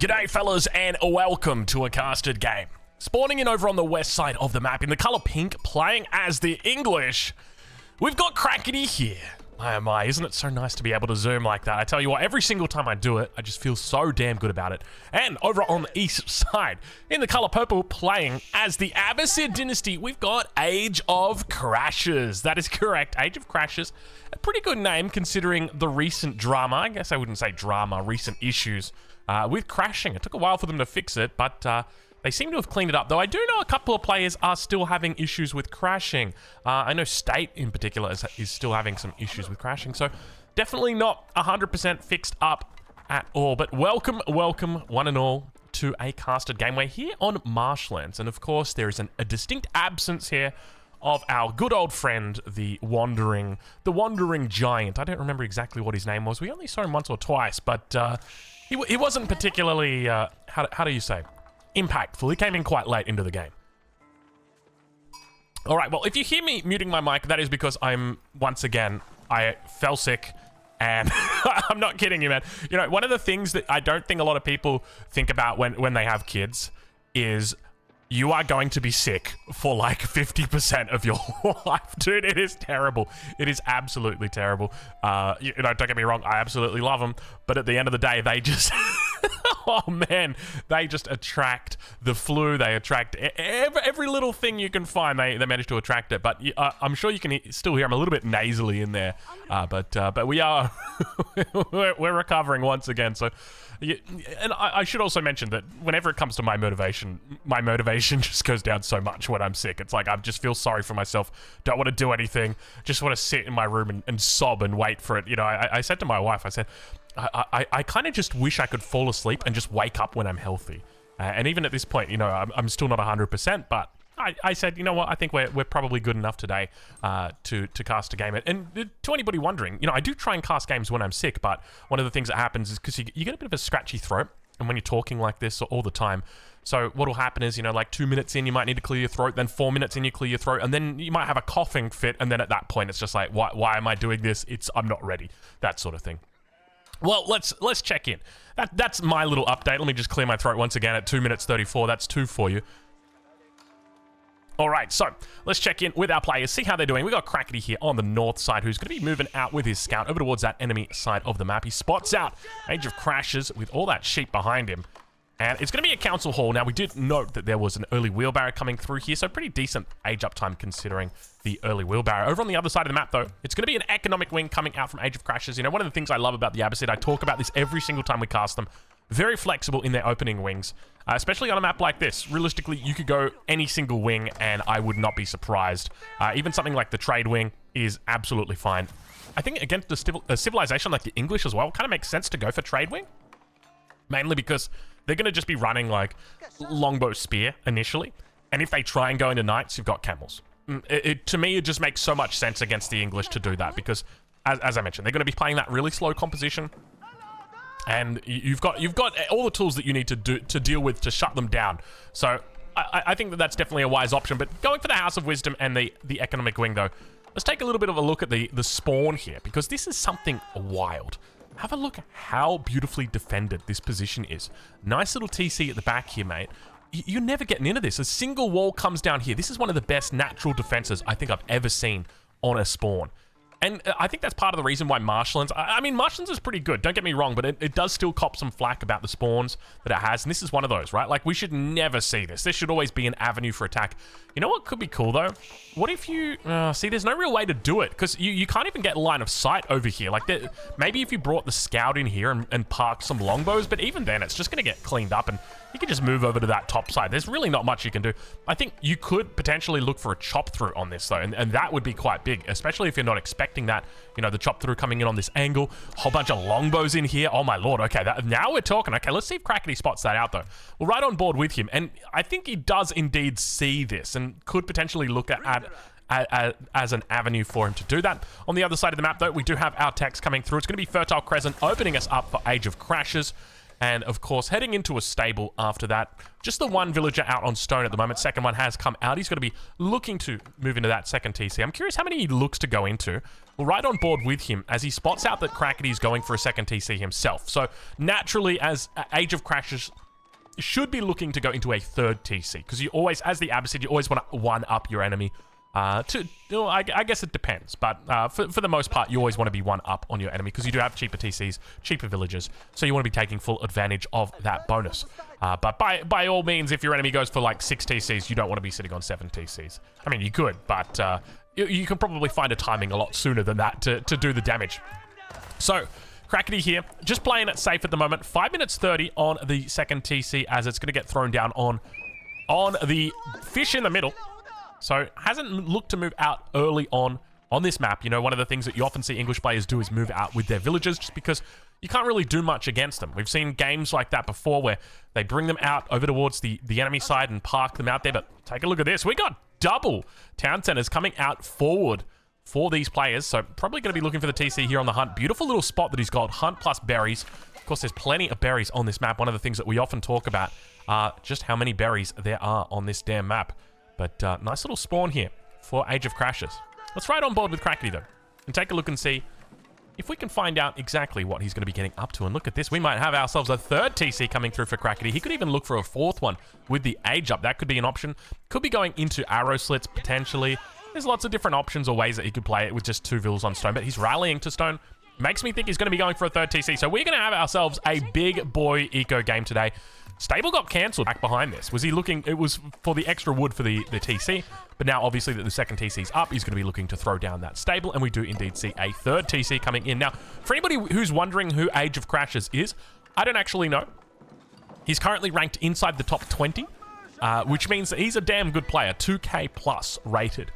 G'day fellas and welcome to a casted game. Spawning in over on the west side of the map in the colour pink, playing as the English, we've got Crackety here. My oh my, isn't it so nice to be able to zoom like that? I tell you what, every single time I do it, I just feel so damn good about it. And over on the east side, in the colour purple, playing as the Abbasid dynasty, we've got Age of Crashes. That is correct, Age of Crashes. A pretty good name considering the recent drama. I guess I wouldn't say drama, recent issues with crashing. It took a while for them to fix it, but they seem to have cleaned it up, though I do know a couple of players are still having issues with crashing. I know State in particular is still having some issues with crashing, so definitely not 100% fixed up at all. But welcome one and all to a casted game. We're here on Marshlands, and of course there is a distinct absence here of our good old friend, the Wandering Giant. I don't remember exactly what his name was. We only saw him once or twice, but he wasn't particularly, how do you say, impactful. He came in quite late into the game. All right, well, if you hear me muting my mic, that is because I fell sick, and I'm not kidding you, man. You know, one of the things that I don't think a lot of people think about when they have kids is you are going to be sick for like 50% of your life. Dude, it is terrible. It is absolutely terrible. You know, don't get me wrong, I absolutely love them, but at the end of the day, they just... oh man, they just attract the flu. They attract every little thing you can find. They manage to attract it. But I'm sure you can still hear I'm a little bit nasally in there. But we are we're recovering once again. So, and I should also mention that whenever it comes to my motivation just goes down so much when I'm sick. It's like I just feel sorry for myself. Don't want to do anything. Just want to sit in my room and sob and wait for it. You know, I said to my wife, I said, I kind of just wish I could fall asleep and just wake up when I'm healthy. And even at this point, you know, I'm still not 100%, but I said, you know what, I think we're probably good enough today to cast a game. And to anybody wondering, you know, I do try and cast games when I'm sick, but one of the things that happens is because you get a bit of a scratchy throat, and when you're talking like this all the time, so what'll happen is, you know, like 2 minutes in, you might need to clear your throat, then 4 minutes in, you clear your throat, and then you might have a coughing fit, and then at that point, it's just like, why am I doing this? I'm not ready, that sort of thing. Well, let's check in. That's my little update. Let me just clear my throat once again at 2 minutes 34. That's 2 for you. All right, so let's check in with our players, see how they're doing. We got Crackety here on the north side, who's going to be moving out with his scout over towards that enemy side of the map. He spots out Age of Crashes with all that sheep behind him. And it's going to be a council hall. Now, we did note that there was an early wheelbarrow coming through here, so pretty decent age up time considering the early wheelbarrow. Over on the other side of the map, though, it's going to be an economic wing coming out from Age of Crashes. You know, one of the things I love about the Abbasid, I talk about this every single time we cast them, very flexible in their opening wings, especially on a map like this. Realistically, you could go any single wing, and I would not be surprised. Even something like the trade wing is absolutely fine. I think against a civilization like the English as well, it kind of makes sense to go for trade wing, mainly because they're going to just be running like longbow spear initially. And if they try and go into knights, you've got camels. To me, it just makes so much sense against the English to do that because, as I mentioned, they're going to be playing that really slow composition. And you've got all the tools that you need to deal with to shut them down. So I think that's definitely a wise option. But going for the House of Wisdom and the economic wing, though, let's take a little bit of a look at the spawn here because this is something wild. Have a look at how beautifully defended this position is. Nice little TC at the back here, mate. You're never getting into this. A single wall comes down here. This is one of the best natural defenses I think I've ever seen on a spawn. And I think that's part of the reason why Marshlands... I mean, Marshlands is pretty good, don't get me wrong, but it does still cop some flack about the spawns that it has, and this is one of those, right? Like, we should never see this. This should always be an avenue for attack. You know what could be cool, though? What if you... see, there's no real way to do it, because you can't even get line of sight over here. Like, maybe if you brought the scout in here and parked some longbows, but even then, it's just going to get cleaned up, and you can just move over to that top side. There's really not much you can do. I think you could potentially look for a chop through on this, though, and that would be quite big, especially if you're not expecting that, you know, the chop through coming in on this angle, whole bunch of longbows in here. Oh my lord. Okay, now we're talking. Okay, let's see if Crackety spots that out, though. We're right on board with him, and I think he does indeed see this and could potentially look at as an avenue for him to do that. On the other side of the map, though, we do have our text coming through. It's going to be Fertile Crescent opening us up for Age of Crashes. And, of course, heading into a stable after that. Just the one villager out on stone at the moment. Second one has come out. He's going to be looking to move into that second TC. I'm curious how many he looks to go into. We're right on board with him as he spots out that Crackety's going for a second TC himself. So, naturally, as Age of Crashes should be looking to go into a third TC. Because you always, as the Abbasid, you always want to one-up your enemy. I guess it depends, but for the most part, you always want to be one up on your enemy because you do have cheaper TCs, cheaper villagers, so you want to be taking full advantage of that bonus. But by all means, if your enemy goes for like 6 TCs, you don't want to be sitting on 7 TCs. I mean, you could, but you can probably find a timing a lot sooner than that to do the damage. So, Crackety here, just playing it safe at the moment. 5 minutes 30 on the second TC as it's going to get thrown down on the fish in the middle. So, hasn't looked to move out early on this map. You know, one of the things that you often see English players do is move out with their villagers just because you can't really do much against them. We've seen games like that before where they bring them out over towards the enemy side and park them out there. But take a look at this. We got double town centers coming out forward for these players. So, probably going to be looking for the TC here on the hunt. Beautiful little spot that he's got. Hunt plus berries. Of course, there's plenty of berries on this map. One of the things that we often talk about are just how many berries there are on this damn map. But nice little spawn here for Age of Crashes. Let's ride on board with Crackety, though, and take a look and see if we can find out exactly what he's going to be getting up to. And look at this. We might have ourselves a third TC coming through for Crackety. He could even look for a fourth one with the age up. That could be an option. Could be going into arrow slits, potentially. There's lots of different options or ways that he could play it with just 2 vills on stone. But he's rallying to stone. Makes me think he's going to be going for a third TC. So we're going to have ourselves a big boy eco game today. Stable got cancelled back behind this. Was he looking... It was for the extra wood for the TC. But now, obviously, that the second TC's up, he's going to be looking to throw down that stable. And we do indeed see a third TC coming in. Now, for anybody who's wondering who Age of Crashes is, I don't actually know. He's currently ranked inside the top 20. Which means that he's a damn good player. 2k plus rated.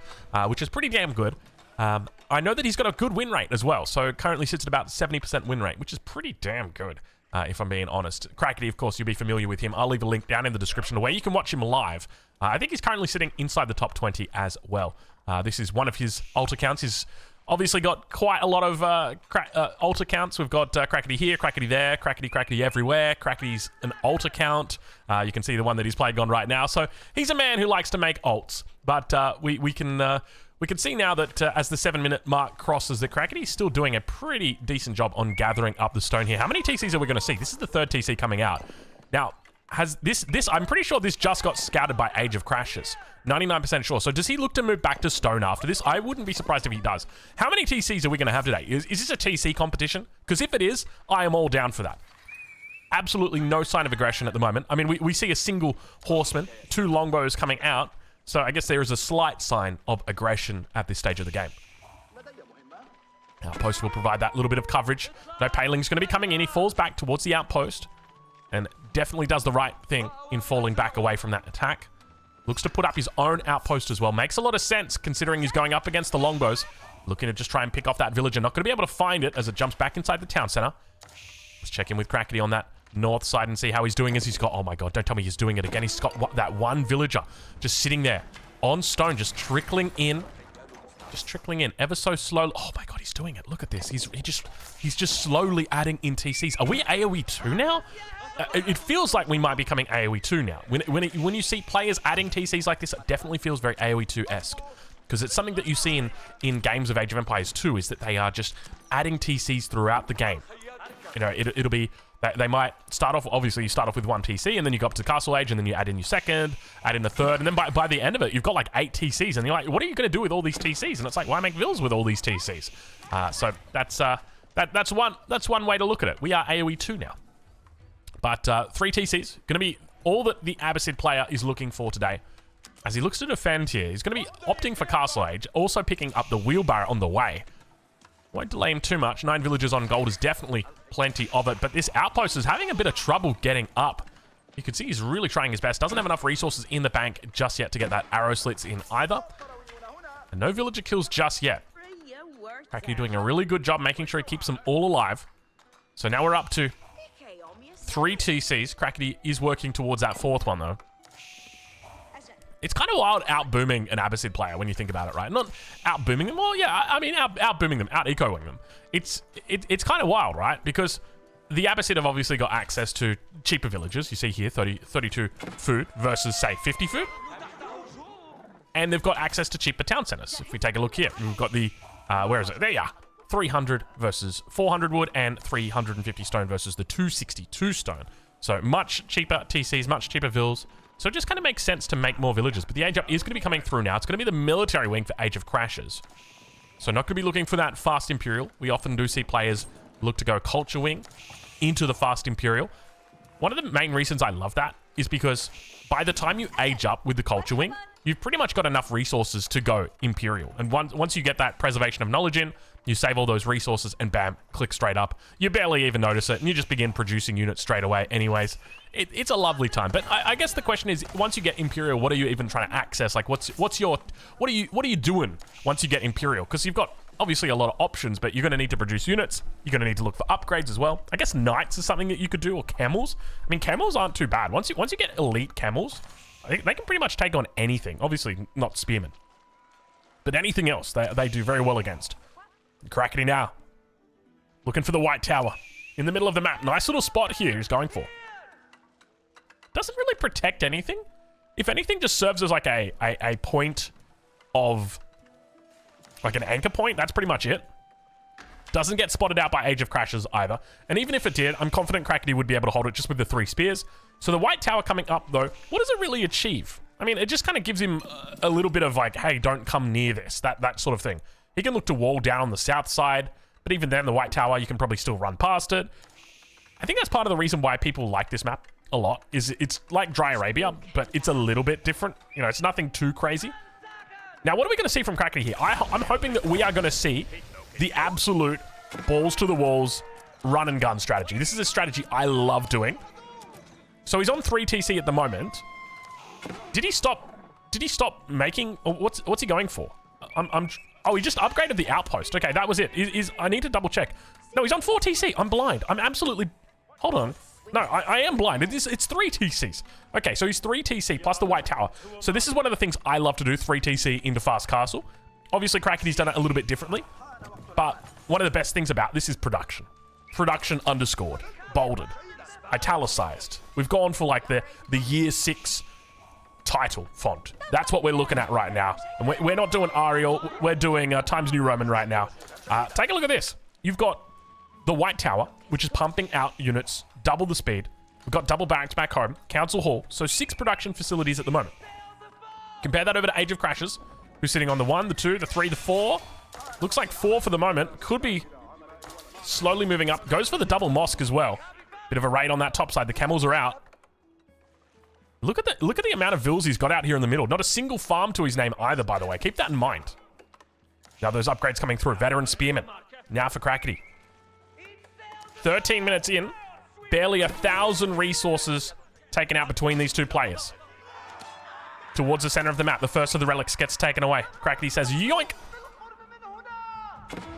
Which is pretty damn good. I know that he's got a good win rate as well. So, currently sits at about 70% win rate. Which is pretty damn good. If I'm being honest. Crackety, of course, you'll be familiar with him. I'll leave a link down in the description to where you can watch him live. I think he's currently sitting inside the top 20 as well. This is one of his alt accounts. He's obviously got quite a lot of alt accounts. We've got Crackety here, Crackety there, Crackety everywhere. Crackety's an alt account. You can see the one that he's playing on right now. So he's a man who likes to make alts. But we can see now that as the 7-minute mark crosses, that Crackety's still doing a pretty decent job on gathering up the stone here. How many TCs are we going to see? This is the third TC coming out. Now, has this I'm pretty sure this just got scouted by Age of Crashes. 99% sure. So does he look to move back to stone after this? I wouldn't be surprised if he does. How many TCs are we going to have today? Is this a TC competition? Because if it is, I am all down for that. Absolutely no sign of aggression at the moment. I mean, we see a single horseman, 2 longbows coming out. So I guess there is a slight sign of aggression at this stage of the game. Outpost will provide that little bit of coverage. No Paling's going to be coming in. He falls back towards the outpost and definitely does the right thing in falling back away from that attack. Looks to put up his own outpost as well. Makes a lot of sense considering he's going up against the longbows. Looking to just try and pick off that villager. Not going to be able to find it as it jumps back inside the town center. Let's check in with Crackety on that north side and see how he's doing as he's got... Oh my god, don't tell me he's doing it again. He's got that one villager just sitting there on stone, just trickling in. Just trickling in ever so slowly. Oh my god, he's doing it. Look at this. He's just slowly adding in TCs. Are we AoE 2 now? It feels like we might be coming AoE 2 now. When you see players adding TCs like this, it definitely feels very AoE 2-esque. Because it's something that you see in games of Age of Empires 2, is that they are just adding TCs throughout the game. You know, it'll be... They might start off, obviously, you start off with 1 TC, and then you go up to Castle Age, and then you add in your second, add in the third, and then by the end of it, you've got like 8 TCs, and you're like, what are you going to do with all these TCs? And it's like, why make vills with all these TCs? So that's one way to look at it. We are AoE 2 now. But 3 TCs, going to be all that the Abbasid player is looking for today. As he looks to defend here, he's going to be opting for Castle Age, also picking up the wheelbarrow on the way. Won't delay him too much. 9 villagers on gold is definitely plenty of it. But this outpost is having a bit of trouble getting up. You can see he's really trying his best. Doesn't have enough resources in the bank just yet to get that arrow slits in either. And no villager kills just yet. Crackety doing a really good job making sure he keeps them all alive. So now we're up to 3 TCs. Crackety is working towards that 4th one, though. It's kind of wild out-booming an Abbasid player when you think about it, right? Not out-booming them. Well, yeah, I mean, out-booming them, out-ecoing them. It's kind of wild, right? Because the Abbasid have obviously got access to cheaper villages. You see here, 32 food versus, say, 50 food. And they've got access to cheaper town centers. If we take a look here, we've got the, where is it? There you are. 300 versus 400 wood and 350 stone versus the 262 stone. So much cheaper TCs, much cheaper vills. So it just kind of makes sense to make more villages. But the age up is going to be coming through now. It's going to be the military wing for Age of Crashes. So not going to be looking for that fast Imperial. We often do see players look to go culture wing into the fast Imperial. One of the main reasons I love that is because by the time you age up with the culture wing, you've pretty much got enough resources to go Imperial. And once you get that preservation of knowledge in, you save all those resources and bam, click straight up. You barely even notice it and you just begin producing units straight away anyways. It's a lovely time. But I guess the question is, once you get Imperial, what are you even trying to access? Like what are you doing once you get Imperial? Because you've got obviously a lot of options, but you're going to need to produce units. You're going to need to look for upgrades as well. I guess knights is something that you could do, or camels. I mean, camels aren't too bad. Once you get elite camels, they can pretty much take on anything. Obviously, not spearmen. But anything else, they do very well against. Crackety now. Looking for the White Tower. In the middle of the map. Nice little spot here he's going for. Doesn't really protect anything. If anything, just serves as like a point of... like an anchor point. That's pretty much it. Doesn't get spotted out by Age of Crashes either. And even if it did, I'm confident Crackety would be able to hold it just with the 3 spears. So the White Tower coming up, though, what does it really achieve? I mean, it just kind of gives him a little bit of like, hey, don't come near this. That sort of thing. He can look to wall down on the south side. But even then, the White Tower, you can probably still run past it. I think that's part of the reason why people like this map a lot. Is it's like Dry Arabia, but it's a little bit different. You know, it's nothing too crazy. Now, what are we going to see from Crackety here? I'm hoping that we are going to see the absolute balls to the walls run and gun strategy. This is a strategy I love doing. So he's on 3 TC at the moment. Did he stop making... What's he going for? Oh, he just upgraded the outpost. Okay, that was it. I need to double check. No, he's on 4 TC. I'm blind. I'm absolutely... Hold on. No, I am blind. It's 3 TCs. Okay, so he's 3 TC plus the White Tower. So this is one of the things I love to do, 3 TC into Fast Castle. Obviously, Crackety's done it a little bit differently. But one of the best things about this is production. Production underscored, bolded, italicized. We've gone for like the year 6 title font. That's what we're looking at right now. And we're not doing Arial. We're doing Times New Roman right now. Take a look at this. You've got the White Tower, which is pumping out units double the speed. We've got double barracks back home, council hall, so 6 production facilities at the moment. Compare that over to Age of Crashes, who's sitting on the 1, the 2, the 3, the 4. Looks like 4 for the moment. Could be slowly moving up. Goes for the double mosque as well. Bit of a raid on that top side. The camels are out. Look at the amount of vills he's got out here in the middle. Not a single farm to his name either, by the way. Keep that in mind. Now those upgrades coming through. Veteran spearmen. Now for Crackety. 13 minutes in. Barely 1,000 resources taken out between these 2 players. Towards the center of the map, the first of the relics gets taken away. Crackety says, yoink!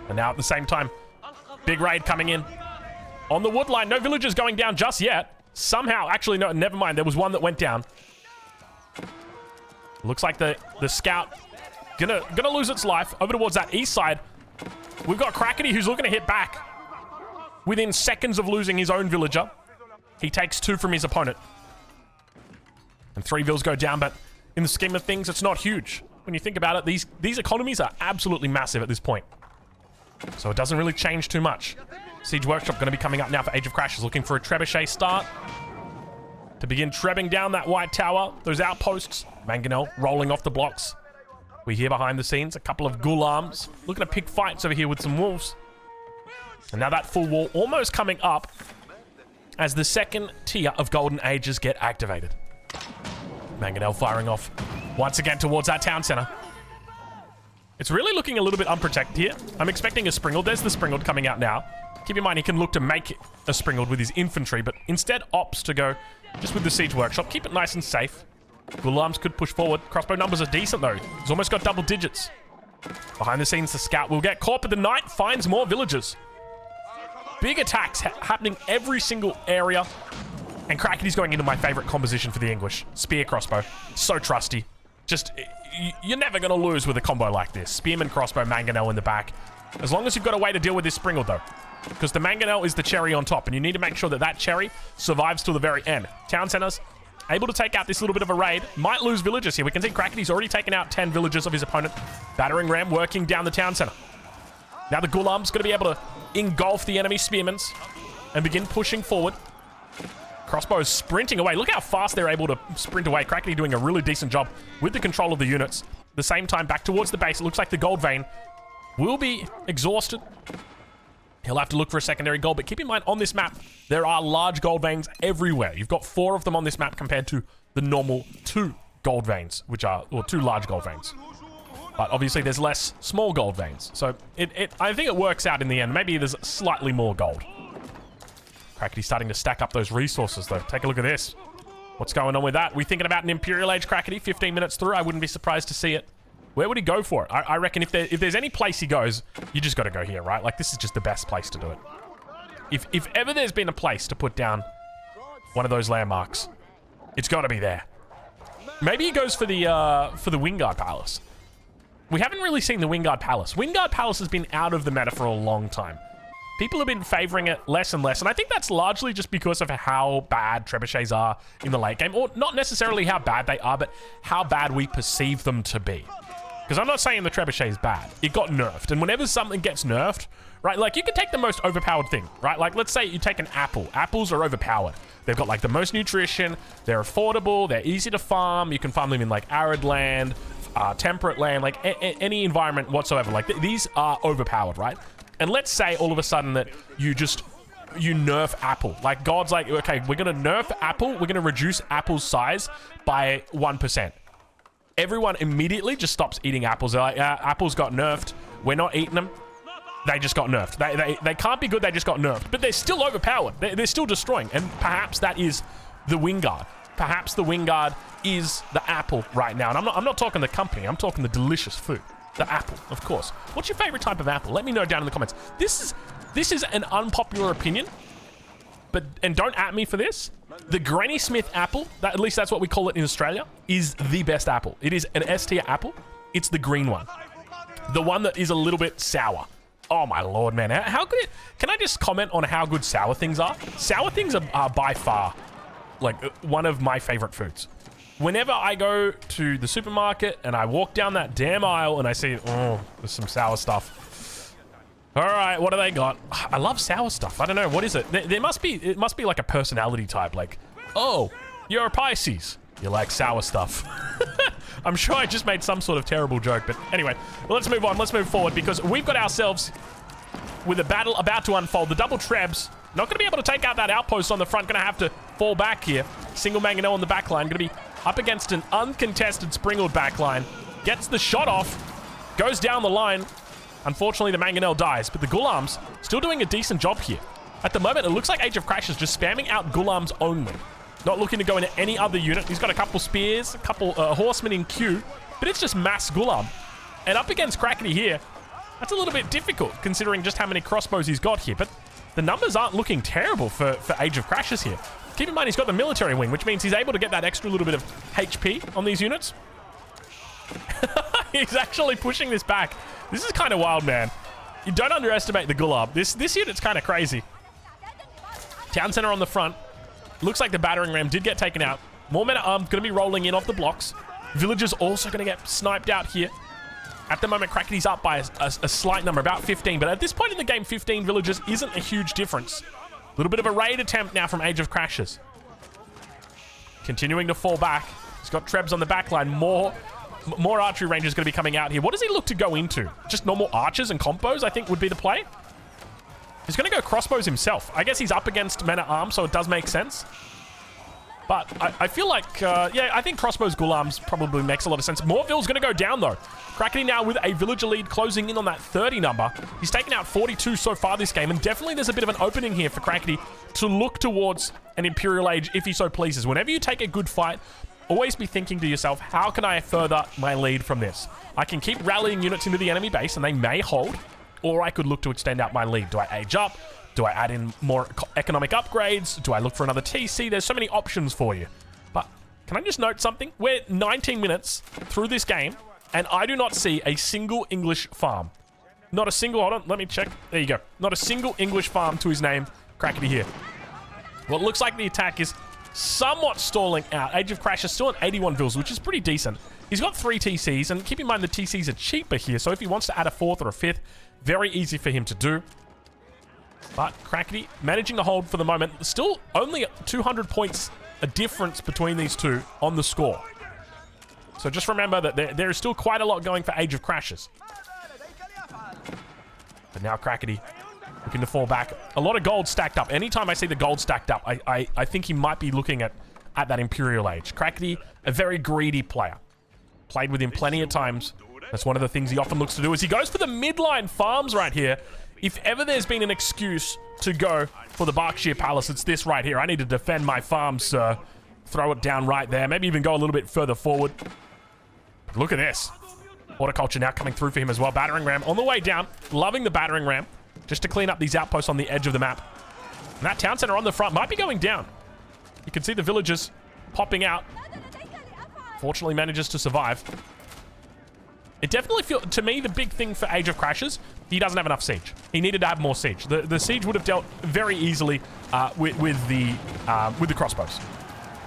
And now at the same time, big raid coming in. On the wood line, no villagers going down just yet. Somehow, actually, no, never mind. There was one that went down. Looks like the scout gonna lose its life. Over towards that east side, we've got Crackety who's looking to hit back. Within seconds of losing his own villager, he takes 2 from his opponent. And 3 vills go down, but in the scheme of things, it's not huge. When you think about it, these economies are absolutely massive at this point. So it doesn't really change too much. Siege Workshop going to be coming up now for Age of Crashes, looking for a trebuchet start to begin trebbing down that White Tower, those outposts. Mangonel rolling off the blocks. We hear behind the scenes a couple of ghulams looking to pick fights over here with some wolves. And now that full wall almost coming up as the second tier of Golden Ages get activated. Mangonel firing off once again towards that town center. It's really looking a little bit unprotected here. I'm expecting a Springald. There's the Springald coming out now. Keep in mind, he can look to make a Springald with his infantry, but instead opts to go just with the Siege Workshop. Keep it nice and safe. Ghulams could push forward. Crossbow numbers are decent, though. He's almost got double digits. Behind the scenes, the scout will get caught, but the knight finds more villagers. Big attacks happening every single area. And Crackety's going into my favorite composition for the English. Spear crossbow. So trusty. Just, you're never going to lose with a combo like this. Spearman crossbow, Mangonel in the back. As long as you've got a way to deal with this Springald, though. because the mangonel is the cherry on top, and you need to make sure that that cherry survives till the very end. Town centers able to take out this little bit of a raid. Might lose villagers here. We can see Crackety's already taken out 10 villagers of his opponent. Battering ram working down the town center. Now the Ghulam's going to be able to engulf the enemy spearmans and begin pushing forward. Crossbows sprinting away. Look how fast they're able to sprint away. Crackety doing a really decent job with the control of the units. At the same time, back towards the base, it looks like the gold vein will be exhausted. He'll have to look for a secondary gold, but keep in mind on this map, there are large gold veins everywhere. You've got 4 of them on this map compared to the normal 2 gold veins, which are, or 2 large gold veins. But obviously there's less small gold veins. So I think it works out in the end. Maybe there's slightly more gold. Crackety's starting to stack up those resources though. Take a look at this. What's going on with that? We thinking about an Imperial Age Crackety 15 minutes through. I wouldn't be surprised to see it. Where would he go for it? I reckon if there's any place he goes, you just got to go here, right? Like, this is just the best place to do it. If ever there's been a place to put down one of those landmarks, it's got to be there. Maybe he goes for the Wingard Palace. We haven't really seen the Wingard Palace. Wingard Palace has been out of the meta for a long time. People have been favoring it less and less, and I think that's largely just because of how bad trebuchets are in the late game. Or not necessarily how bad they are, but how bad we perceive them to be. Because I'm not saying the trebuchet is bad. It got nerfed. And whenever something gets nerfed, right, like you can take the most overpowered thing, right? Like let's say you take an apple. Apples are overpowered. They've got like the most nutrition. They're affordable. They're easy to farm. You can farm them in like arid land, temperate land, like any environment whatsoever. Like these are overpowered, right? And let's say all of a sudden that you nerf apple. Like God's like, okay, we're going to nerf apple. We're going to reduce apple's size by 1%. Everyone immediately just stops eating apples. They're like, apples got nerfed. We're not eating them. They just got nerfed. They can't be good. They just got nerfed. But they're still overpowered. They're still destroying. And perhaps that is the Wingard. Perhaps the Wingard is the apple right now. And I'm not talking the company. I'm talking the delicious food. The apple, of course. What's your favorite type of apple? Let me know down in the comments. This is an unpopular opinion. And don't at me for this. The Granny Smith apple, at least that's what we call it in Australia, is the best apple. It is an S tier apple. It's the green one. The one that is a little bit sour. Oh my lord, man. How good can I just comment on how good sour things are? Sour things are by far like one of my favorite foods. Whenever I go to the supermarket and I walk down that damn aisle and I see, oh, there's some sour stuff. All right, what do they got? I love sour stuff. I don't know. What is it? It must be like a personality type. Like, oh, you're a Pisces. You like sour stuff. I'm sure I just made some sort of terrible joke. But anyway, well, let's move on. Let's move forward because we've got ourselves with a battle about to unfold. The double trebs. Not going to be able to take out that outpost on the front. Going to have to fall back here. Single mangonel on the back line. Going to be up against an uncontested Springald back line. Gets the shot off. Goes down the line. Unfortunately, the mangonel dies, but the Ghulam's still doing a decent job here. At the moment, it looks like Age of Crash is just spamming out Ghulams only. Not looking to go into any other unit. He's got a couple spears, a couple horsemen in queue, but it's just mass Ghulam. And up against Crackety here, that's a little bit difficult considering just how many crossbows he's got here. But the numbers aren't looking terrible for Age of Crashes here. Keep in mind, he's got the military wing, which means he's able to get that extra little bit of HP on these units. He's actually pushing this back. This is kind of wild, man. You don't underestimate the Ghulam. This unit's kind of crazy. Town center on the front. Looks like the battering ram did get taken out. More men at arms going to be rolling in off the blocks. Villagers also going to get sniped out here. At the moment, Crackety's up by a slight number, about 15. But at this point in the game, 15 villagers isn't a huge difference. A little bit of a raid attempt now from Age of Crashes. Continuing to fall back. He's got trebs on the back line. More archery rangers going to be coming out here. What does he look to go into? Just normal archers and combos, I think, would be the play. He's going to go crossbows himself. I guess he's up against men-at-arms, so it does make sense. But I feel like, yeah, I think crossbows Ghulams probably makes a lot of sense. Moreville's going to go down, though. Crackety now with a villager lead closing in on that 30 number. He's taken out 42 so far this game, and definitely there's a bit of an opening here for Crackety to look towards an Imperial Age if he so pleases. Whenever you take a good fight, always be thinking to yourself, how can I further my lead from this? I can keep rallying units into the enemy base, and they may hold, or I could look to extend out my lead. Do I age up? Do I add in more economic upgrades? Do I look for another TC? There's so many options for you. But can I just note something? We're 19 minutes through this game, and I do not see a single English farm. Not a single, hold on, let me check. There you go. Not a single English farm to his name. Crackety here. Well, it looks like the attack is somewhat stalling out. Age of Crash is still at 81 vils, which is pretty decent. He's got 3 TCs, and keep in mind the TCs are cheaper here, so if he wants to add a 4th or a 5th, very easy for him to do. But Crackety managing to hold for the moment. Still only 200 points a difference between these two on the score. So just remember that there is still quite a lot going for Age of Crashes. But now Crackety looking to fall back. A lot of gold stacked up. Anytime I see the gold stacked up, I think he might be looking at that Imperial Age. Crackety, a very greedy player. Played with him plenty of times. That's one of the things he often looks to do, is he goes for the midline farms right here. If ever there's been an excuse to go for the Berkshire Palace, it's this right here. I need to defend my farms, sir. Throw it down right there. Maybe even go a little bit further forward. Look at this. Horticulture now coming through for him as well. Battering ram on the way down. Loving the battering ram. Just to clean up these outposts on the edge of the map. And that town center on the front might be going down. You can see the villagers popping out. Fortunately manages to survive. It definitely feels, to me, the big thing for Age of Crashes, he doesn't have enough siege. He needed to have more siege. The siege would have dealt very easily with the crossbows.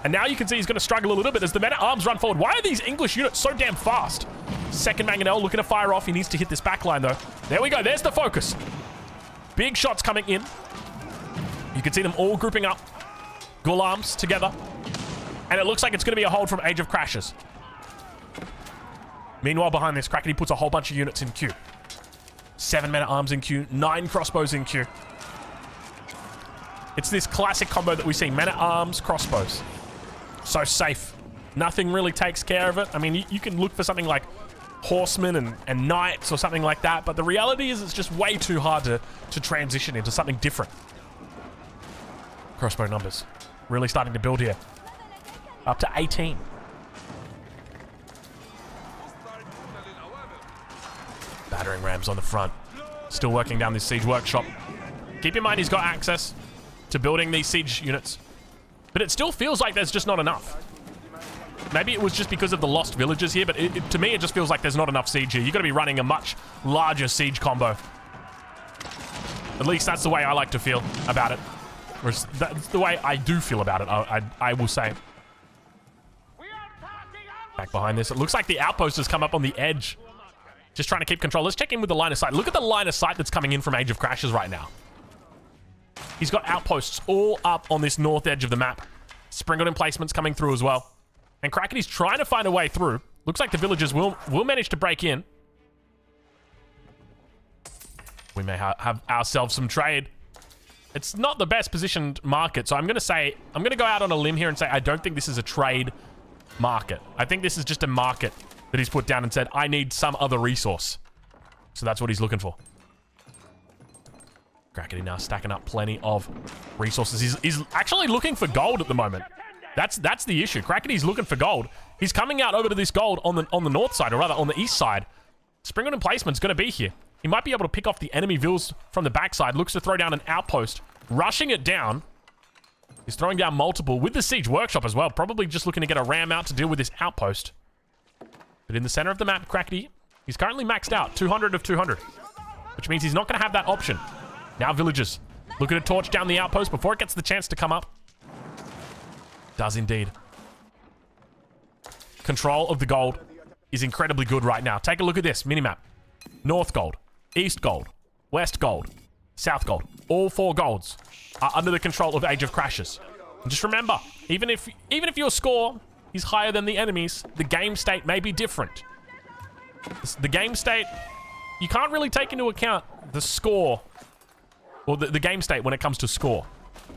And now you can see he's going to struggle a little bit as the men-at-arms run forward. Why are these English units so damn fast? Second Mangonel looking to fire off. He needs to hit this backline, though. There we go. There's the focus. Big shots coming in. You can see them all grouping up. Gulams together. And it looks like it's going to be a hold from Age of Crashes. Meanwhile, behind this, Crackety puts a whole bunch of units in queue. 7 men-at-arms in queue. 9 crossbows in queue. It's this classic combo that we see. Men-at-arms, crossbows. So safe. Nothing really takes care of it. I mean, you can look for something like horsemen and knights or something like that, but the reality is it's just way too hard to transition into something different. Crossbow numbers. Really starting to build here. Up to 18. Battering rams on the front. Still working down this siege workshop. Keep in mind he's got access to building these siege units. But it still feels like there's just not enough. Maybe it was just because of the lost villagers here, but to me it just feels like there's not enough siege here. You've got to be running a much larger siege combo. At least that's the way I like to feel about it. Or that's the way I do feel about it, I will say. Back behind this. It looks like the outpost has come up on the edge. Just trying to keep control. Let's check in with the line of sight. Look at the line of sight that's coming in from Age of Crashes right now. He's got outposts all up on this north edge of the map. Sprinkled emplacements coming through as well. And Crackety's trying to find a way through. Looks like the villagers will manage to break in. We may have ourselves some trade. It's not the best positioned market, so I'm going to go out on a limb here and say I don't think this is a trade market. I think this is just a market that he's put down and said, I need some other resource. So that's what he's looking for. Crackety now stacking up plenty of resources. He's actually looking for gold at the moment. That's the issue. Crackety's looking for gold. He's coming out over to this gold on the north side, or rather on the east side. Sprinkled emplacement's going to be here. He might be able to pick off the enemy vills from the backside. Looks to throw down an outpost. Rushing it down. He's throwing down multiple with the siege workshop as well. Probably just looking to get a ram out to deal with this outpost. But in the center of the map, Crackety, he's currently maxed out. 200 of 200. Which means he's not going to have that option. Now villagers looking to torch down the outpost before it gets the chance to come up. Does indeed. Control of the gold is incredibly good right now. Take a look at this minimap. North gold, east gold, west gold, south gold. All 4 golds are under the control of Age of Crashes. And just remember, even if your score is higher than the enemy's, the game state may be different. The game state, you can't really take into account the score, or the game state when it comes to score.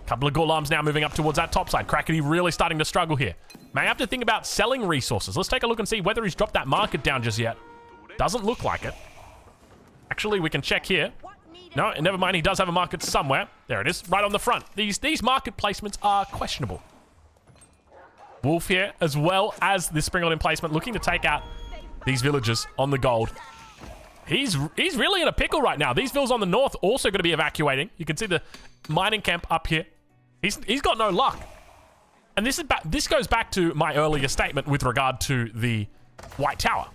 Couple of Gulams now moving up towards that top side. Crackety really starting to struggle here. May have to think about selling resources. Let's take a look and see whether he's dropped that market down just yet. Doesn't look like it. Actually, we can check here. No, never mind. He does have a market somewhere. There it is, right on the front. These market placements are questionable. Wolf here, as well as this sprinkled emplacement, looking to take out these villagers on the gold. He's really in a pickle right now. These vills on the north also going to be evacuating. You can see the mining camp up here. He's got no luck. And this goes back to my earlier statement with regard to the White Tower.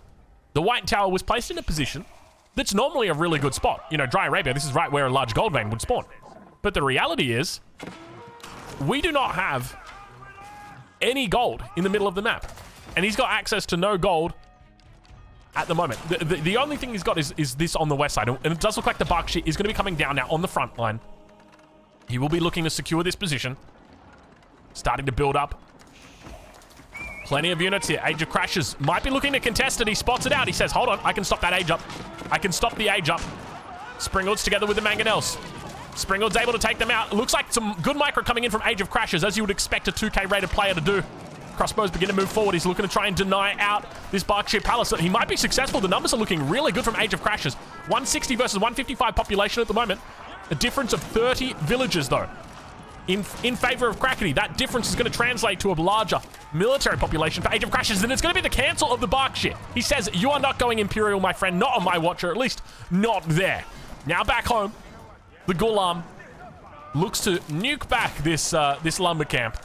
The White Tower was placed in a position That's normally a really good spot. You know, Dry Arabia, this is right where a large gold vein would spawn. But the reality is, we do not have any gold in the middle of the map. And he's got access to no gold at the moment. The only thing he's got is this on the west side. And it does look like the bark shit is going to be coming down now on the front line. He will be looking to secure this position. Starting to build up. Plenty of units here. Age of Crashes might be looking to contest it. He spots it out. He says, hold on, I can stop that age up. I can stop the age up. Springalds together with the Mangonels. Springalds able to take them out. Looks like some good micro coming in from Age of Crashes, as you would expect a 2k rated player to do. Crossbows begin to move forward. He's looking to try and deny out this Berkshire Palace. He might be successful. The numbers are looking really good from Age of Crashes. 160 versus 155 population at the moment. A difference of 30 villages, though, in favor of Crackety. That difference is going to translate to a larger military population for Age of Crashes, and it's going to be the cancel of the Berkshire. He says, you are not going Imperial, my friend. Not on my watch, or at least not there. Now back home, the Ghulam looks to nuke back this lumber camp.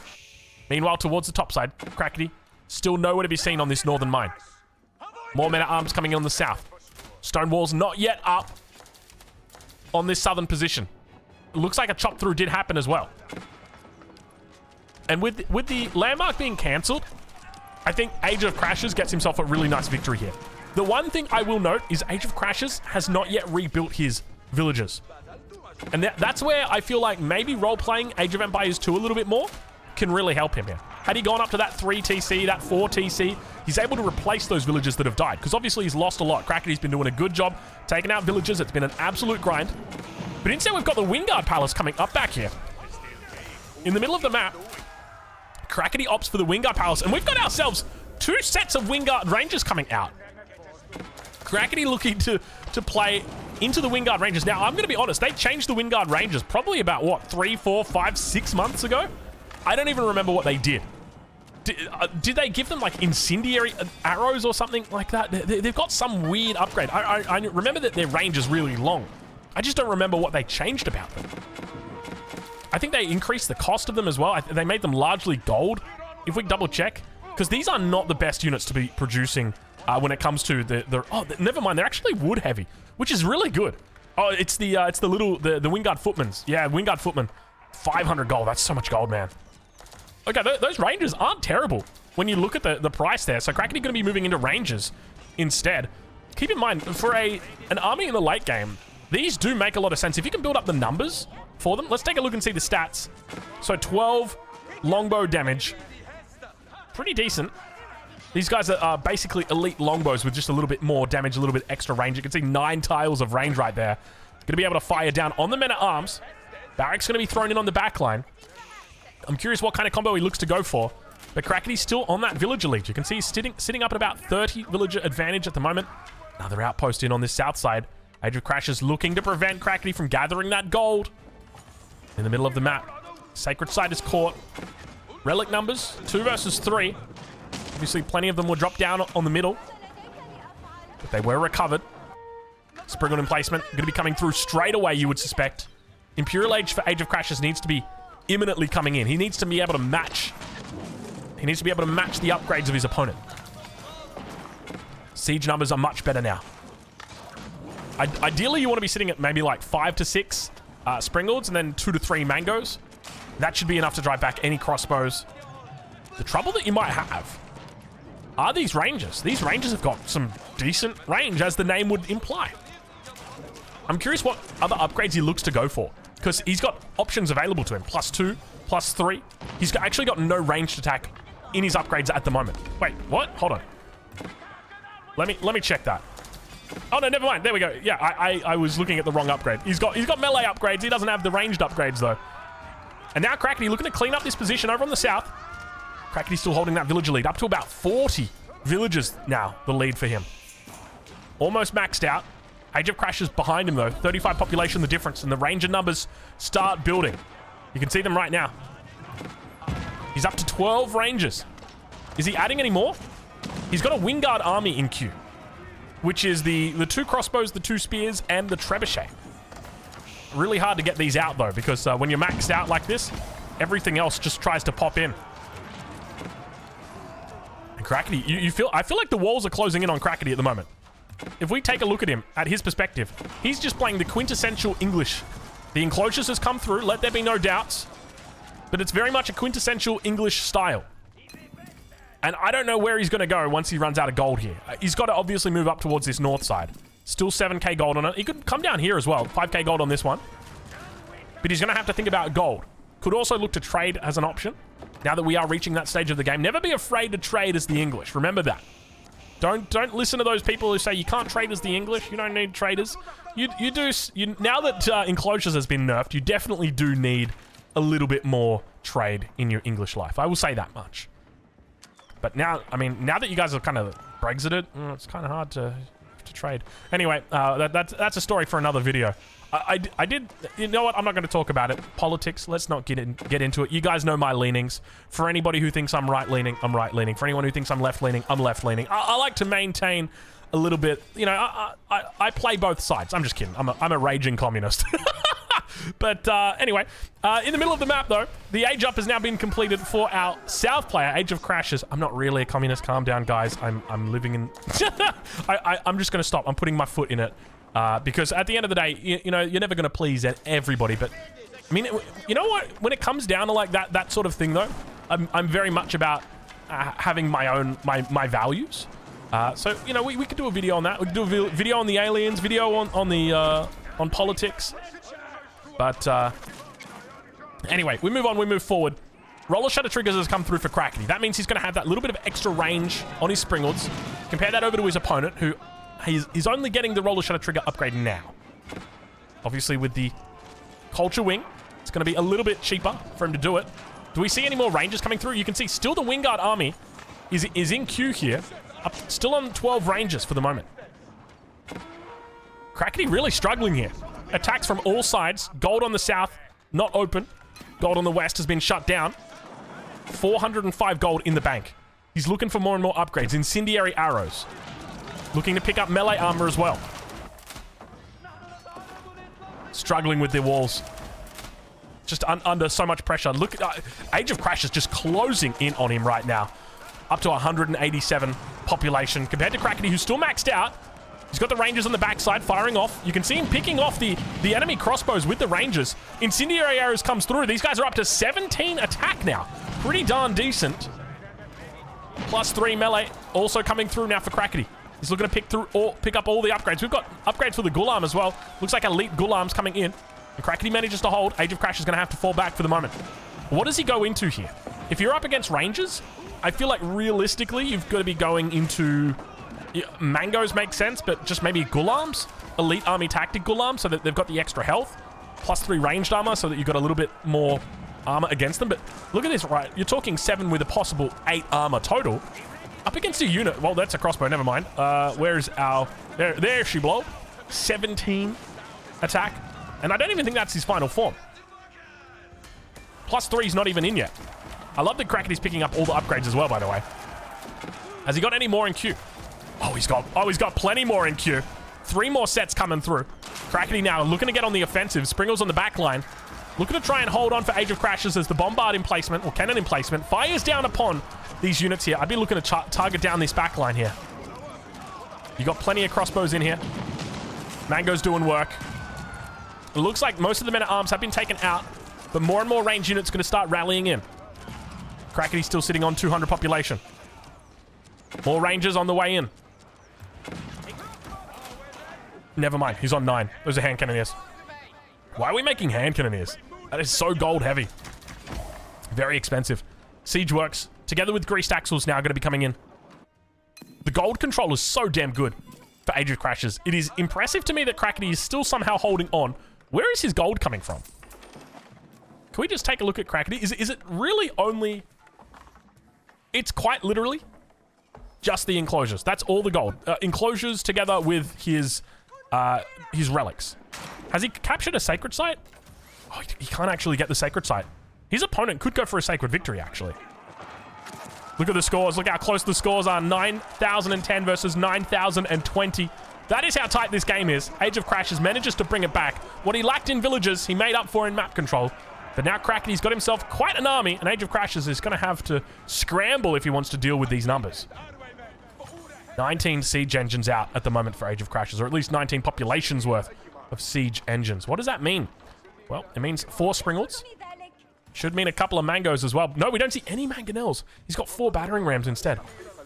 Meanwhile, towards the top side, Crackety still nowhere to be seen on this northern mine. More men-at-arms coming in on the south. Stone walls not yet up on this southern position. It looks like a chop through did happen as well. And with the landmark being cancelled, I think Age of Crashes gets himself a really nice victory here. The one thing I will note is Age of Crashes has not yet rebuilt his villages. And that's where I feel like maybe role-playing Age of Empires 2 a little bit more can really help him here. Had he gone up to that 3 TC, that 4 TC, he's able to replace those villages that have died. Because obviously he's lost a lot. Crackety's been doing a good job taking out villages. It's been an absolute grind. But instead we've got the Wingard Palace coming up back here. In the middle of the map, Crackety opts for the Wingard Palace. And we've got ourselves 2 sets of Wingard Rangers coming out. Crackety looking to play into the Wingard Rangers. Now, I'm going to be honest. They changed the Wingard Rangers probably about, what, 3, 4, 5, 6 months ago? I don't even remember what they did. Did they give them, like, incendiary arrows or something like that? They've got some weird upgrade. I remember that their range is really long. I just don't remember what they changed about them. I think they increased the cost of them as well. They made them largely gold, if we double check. Because these are not the best units to be producing when it comes to oh, never mind. They're actually wood heavy, which is really good. Oh, it's the Wingard Footmans. Yeah, Wingard Footman. 500 gold. That's so much gold, man. Okay, those Rangers aren't terrible when you look at the price there. So Crackety going to be moving into Rangers instead. Keep in mind, for an army in the late game, these do make a lot of sense. If you can build up the numbers for them, let's take a look and see the stats. So 12 longbow damage. Pretty decent. These guys are basically elite longbows with just a little bit more damage, a little bit extra range. You can see 9 tiles of range right there. Going to be able to fire down on the men-at-arms. Barrack's going to be thrown in on the back line. I'm curious what kind of combo he looks to go for. But Crackety's still on that villager lead. You can see he's sitting up at about 30 villager advantage at the moment. Another outpost in on this south side. Age of Crashes looking to prevent Crackety from gathering that gold. In the middle of the map. Sacred Site is caught. Relic numbers, 2 versus 3. Obviously, plenty of them were dropped down on the middle. But they were recovered. Spriggled emplacement. Going to be coming through straight away, you would suspect. Imperial Age for Age of Crashes needs to be imminently coming in. He needs to be able to match. He needs to be able to match the upgrades of his opponent. Siege numbers are much better now. Ideally, you want to be sitting at maybe like 5 to 6 Springalds and then 2 to 3 Mangoes. That should be enough to drive back any crossbows. The trouble that you might have are these Rangers. These Rangers have got some decent range, as the name would imply. I'm curious what other upgrades he looks to go for, because he's got options available to him. +2, +3. He's actually got no ranged attack in his upgrades at the moment. Wait, what? Hold on. Let me check that. Oh, no, never mind. There we go. Yeah, I was looking at the wrong upgrade. He's got melee upgrades. He doesn't have the ranged upgrades, though. And now Crackety looking to clean up this position over on the south. Crackety's still holding that villager lead. Up to about 40 villagers now, the lead for him. Almost maxed out. Age of Crashes behind him, though. 35 population, the difference. And the ranger numbers start building. You can see them right now. He's up to 12 rangers. Is he adding any more? He's got a Wingard army in queue, which is the 2 crossbows, the 2 spears, and the trebuchet. Really hard to get these out, though, because when you're maxed out like this, everything else just tries to pop in. And Crackety, I feel like the walls are closing in on Crackety at the moment. if we take a look at him, at his perspective, he's just playing the quintessential English. The enclosures has come through, let there be no doubts. But it's very much a quintessential English style. And I don't know where he's going to go once he runs out of gold here. He's got to obviously move up towards this north side. Still 7k gold on it. He could come down here as well. 5k gold on this one. But he's going to have to think about gold. Could also look to trade as an option. Now that we are reaching that stage of the game. Never be afraid to trade as the English. Remember that. Don't listen to those people who say you can't trade as the English. You don't need traders. You do. Now that enclosures has been nerfed, you definitely do need a little bit more trade in your English life. I will say that much. But now, I mean, now that you guys have kind of Brexited, it's kind of hard to trade. Anyway, that's a story for another video. I did, you know what? I'm not going to talk about it. Politics. Let's not get into it. You guys know my leanings. For anybody who thinks I'm right-leaning, I'm right-leaning. For anyone who thinks I'm left-leaning, I'm left-leaning. I like to maintain a little bit. You know, I play both sides. I'm just kidding. I'm a raging communist. But anyway, in the middle of the map, though, the age up has now been completed for our south player, Age of Crashes. I'm not really a communist. Calm down, guys. I'm living in... I'm just going to stop. I'm putting my foot in it. Because at the end of the day, you know, you're never going to please everybody. But, I mean, you know what? When it comes down to, like, that sort of thing, though, I'm very much about having my own... my values. So, you know, we could do a video on that. We could do a video on the aliens, video on politics. But, anyway, we move on, we move forward. Roller Shutter Triggers has come through for Crackety. That means he's going to have that little bit of extra range on his Springles. Compare that over to his opponent, who he's only getting the Roller Shutter Trigger upgrade now. Obviously, with the Culture Wing, it's going to be a little bit cheaper for him to do it. Do we see any more ranges coming through? You can see still the Wingard army is in queue here. Still on 12 ranges for the moment. Crackety really struggling here. Attacks from all sides. Gold on the south, not open. Gold on the west has been shut down. 405 gold in the bank. He's looking for more and more upgrades. Incendiary arrows. Looking to pick up melee armor as well. Struggling with their walls. Just under so much pressure. Look, Age of Crash is just closing in on him right now. Up to 187 population. Compared to Crackety, who's still maxed out. He's got the Rangers on the backside firing off. You can see him picking off the enemy crossbows with the Rangers. Incendiary arrows comes through. These guys are up to 17 attack now. Pretty darn decent. +3 melee also coming through now for Crackety. He's looking to pick up all the upgrades. We've got upgrades for the Ghulam as well. Looks like elite Ghulams coming in. And Crackety manages to hold. Age of Crash is going to have to fall back for the moment. What does he go into here? If you're up against Rangers, I feel like realistically you've got to be going into... Mangoes make sense, but just maybe Ghulams? Elite Army Tactic Ghulam, so that they've got the extra health. +3 ranged armor, so that you've got a little bit more armor against them. But look at this, right? You're talking 7 with a possible 8 armor total. Up against a unit. Well, that's a crossbow, never mind. Where's our... There she blow. 17 attack. And I don't even think that's his final form. +3's not even in yet. I love that Crackety's picking up all the upgrades as well, by the way. Has he got any more in queue? Oh, he's got plenty more in queue. 3 more sets coming through. Crackety now looking to get on the offensive. Springles on the back line. Looking to try and hold on for Age of Crashes as the Bombard in placement, or Cannon in placement, fires down upon these units here. I'd be looking to target down this back line here. You got plenty of crossbows in here. Mango's doing work. It looks like most of the men-at-arms have been taken out, but more and more range units going to start rallying in. Crackety's still sitting on 200 population. More Rangers on the way in. Never mind, he's on 9. Those are hand cannoneers. Why are we making hand cannoneers? That is so gold heavy. Very expensive. Siege Works, together with Greased Axles, now going to be coming in. The gold control is so damn good for Age of Crashes. It is impressive to me that Crackety is still somehow holding on. Where is his gold coming from? Can we just take a look at Crackety? Is it really only... It's quite literally just the enclosures. That's all the gold. Enclosures together with his relics. Has he captured a sacred site? Oh, he can't actually get the sacred site. His opponent could go for a sacred victory, actually. Look at the scores. Look how close the scores are. 9,010 versus 9,020. That is how tight this game is. Age of Crashes manages to bring it back. What he lacked in villages, he made up for in map control. But now Crackety's got himself quite an army, and Age of Crashes is going to have to scramble if he wants to deal with these numbers. 19 siege engines out at the moment for Age of Crashes, or at least 19 populations worth of siege engines. What does that mean? Well, it means 4 Springles. Should mean a couple of mangoes as well. No, we don't see any mangonels. He's got 4 battering rams instead.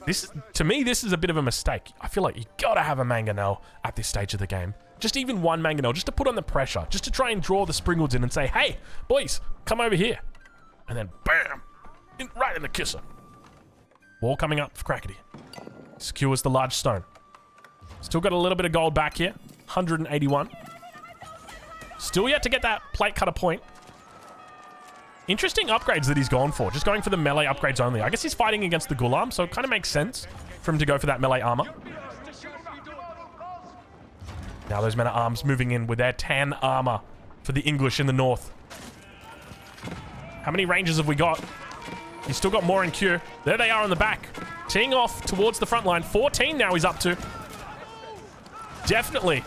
This, to me, this is a bit of a mistake. I feel like you gotta have a mangonel at this stage of the game. Just even one mangonel, just to put on the pressure, just to try and draw the Springles in and say, hey, boys, come over here. And then, bam, right in the kisser. Wall coming up for Crackety. Secures the large stone. Still got a little bit of gold back here. 181. Still yet to get that plate cutter point. Interesting upgrades that he's gone for. Just going for the melee upgrades only. I guess he's fighting against the Ghulam, so it kind of makes sense for him to go for that melee armor. Now those men at arms moving in with their 10 armor for the English in the north. How many rangers have we got? He's still got more in queue. There they are on the back. Teeing off towards the front line. 14 now he's up to. Definitely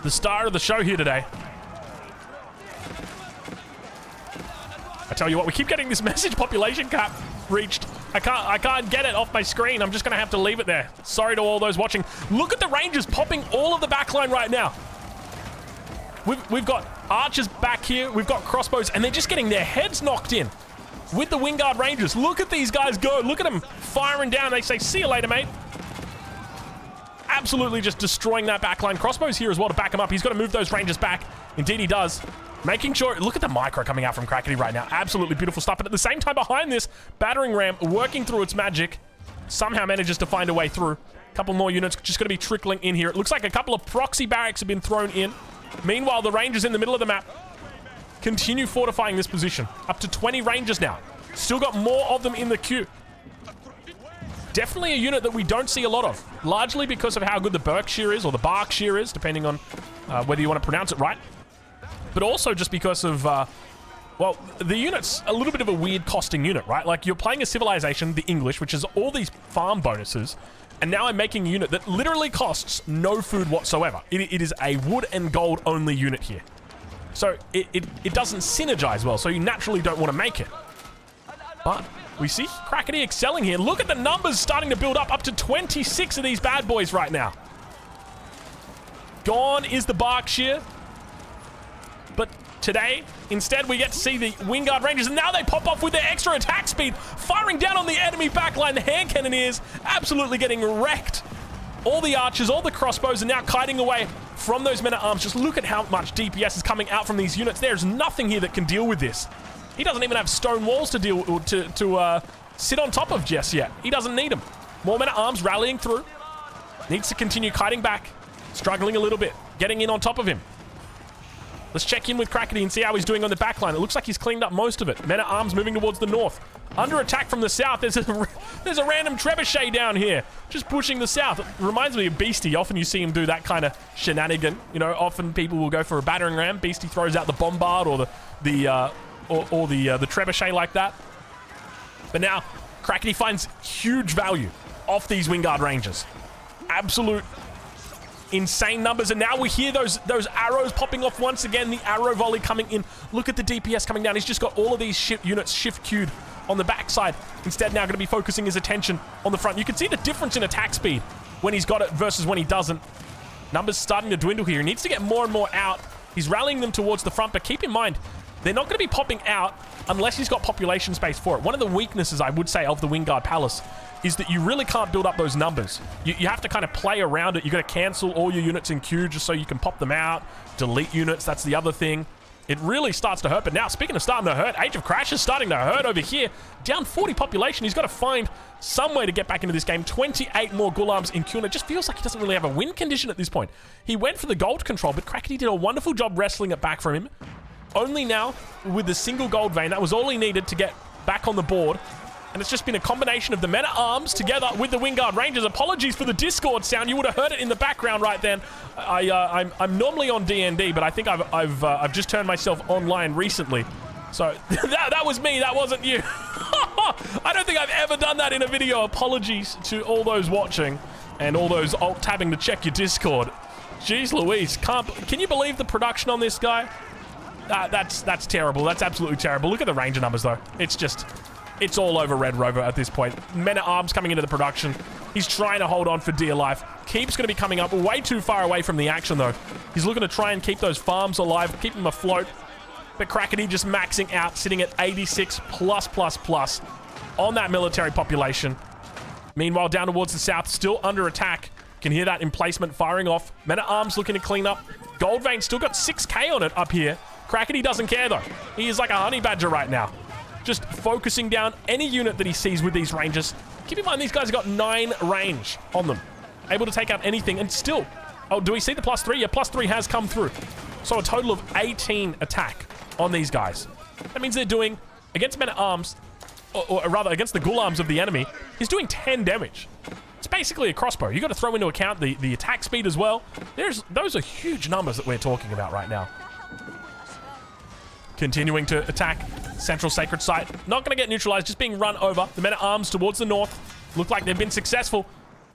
the star of the show here today. I tell you what, we keep getting this message population cap reached. I can't get it off my screen. I'm just going to have to leave it there. Sorry to all those watching. Look at the Rangers popping all of the backline right now. We've got archers back here. We've got crossbows, and they're just getting their heads knocked in with the Wingard Rangers. Look at these guys go. Look at them firing down. They say, see you later, mate. Absolutely just destroying that backline. Crossbows here as well to back him up. He's got to move those Rangers back. Indeed, he does. Making sure, look at the micro coming out from Crackety right now. Absolutely beautiful stuff. But at the same time behind this, battering ram working through its magic. Somehow manages to find a way through. A couple more units just going to be trickling in here. It looks like a couple of proxy barracks have been thrown in. Meanwhile, the Rangers in the middle of the map continue fortifying this position. Up to 20 Rangers now. Still got more of them in the queue. Definitely a unit that we don't see a lot of. Largely because of how good the Berkshire is, or the Berkshire is, depending on whether you want to pronounce it right. But also just because of, well, the unit's a little bit of a weird costing unit, right? Like, you're playing a civilization, the English, which has all these farm bonuses, and now I'm making a unit that literally costs no food whatsoever. It is a wood and gold only unit here. So it doesn't synergize well, so you naturally don't want to make it. But we see Crackety excelling here. Look at the numbers starting to build up to 26 of these bad boys right now. Gone is the Berkshire. But today, instead, we get to see the Wingard Rangers, and now they pop off with their extra attack speed, firing down on the enemy backline. The hand cannoneers absolutely getting wrecked. All the archers, all the crossbows are now kiting away from those men-at-arms. Just look at how much DPS is coming out from these units. There's nothing here that can deal with this. He doesn't even have stone walls to deal to sit on top of just yet. He doesn't need them. More men-at-arms rallying through. Needs to continue kiting back. Struggling a little bit. Getting in on top of him. Let's check in with Crackety and see how he's doing on the backline. It looks like he's cleaned up most of it. Men-at-arms moving towards the north. Under attack from the south. There's a random trebuchet down here. Just pushing the south. It reminds me of Beastie. Often you see him do that kind of shenanigan. You know, often people will go for a battering ram. Beastie throws out the bombard or the trebuchet like that. But now, Crackety finds huge value off these Wingard Rangers. Absolute insane numbers, and now we hear those arrows popping off once again. The arrow volley coming in. Look at the DPS coming down. He's just got all of these units shift queued on the backside. Instead, now going to be focusing his attention on the front. You can see the difference in attack speed when he's got it versus when he doesn't. Numbers starting to dwindle here. He needs to get more and more out. He's rallying them towards the front, but keep in mind, they're not going to be popping out unless he's got population space for it. One of the weaknesses, I would say, of the Wingard Palace is that you really can't build up those numbers. You have to kind of play around it. You got to cancel all your units in queue just so you can pop them out. Delete units, that's the other thing. It really starts to hurt. But now, speaking of starting to hurt, Age of Crash is starting to hurt over here. Down 40 population. He's got to find some way to get back into this game. 28 more Ghulams in queue. And it just feels like he doesn't really have a win condition at this point. He went for the gold control, but Crackety did a wonderful job wrestling it back from him. Only now, with the single gold vein, that was all he needed to get back on the board. And it's just been a combination of the men-at-arms together with the Wingard Rangers. Apologies for the Discord sound. You would have heard it in the background right then. I'm normally on D&D, but I think I've just turned myself online recently. So that was me. That wasn't you. I don't think I've ever done that in a video. Apologies to all those watching and all those alt-tabbing to check your Discord. Jeez Louise. Can you believe the production on this guy? That's terrible. That's absolutely terrible. Look at the Ranger numbers, though. It's all over Red Rover at this point. Men-at-arms coming into the production. He's trying to hold on for dear life. Keep's going to be coming up way too far away from the action, though. He's looking to try and keep those farms alive, keep them afloat. But Crackety just maxing out, sitting at 86 plus on that military population. Meanwhile, down towards the south, still under attack. Can hear that emplacement firing off. Men-at-Arms looking to clean up. Goldvein still got 6k on it up here. Crackety doesn't care, though. He is like a honey badger right now. Just focusing down any unit that he sees with these rangers. Keep in mind, these guys have got 9 range on them. Able to take out anything, and still... Oh, do we see the +3? Yeah, +3 has come through. So a total of 18 attack on these guys. That means they're doing, against men-at-arms, or rather against the ghoul arms of the enemy, he's doing 10 damage. It's basically a crossbow. You got to throw into account the attack speed as well. Those are huge numbers that we're talking about right now. Continuing to attack Central Sacred Site. Not going to get neutralized, just being run over. The men-at-arms towards the north look like they've been successful.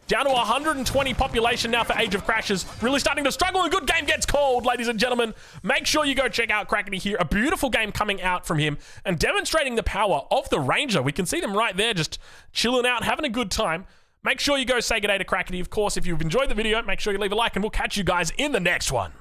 Down to 120 population now for Age of Crashes. Really starting to struggle. A good game gets called, ladies and gentlemen. Make sure you go check out Crackety here. A beautiful game coming out from him and demonstrating the power of the Ranger. We can see them right there just chilling out, having a good time. Make sure you go say good day to Crackety. Of course, if you've enjoyed the video, make sure you leave a like and we'll catch you guys in the next one.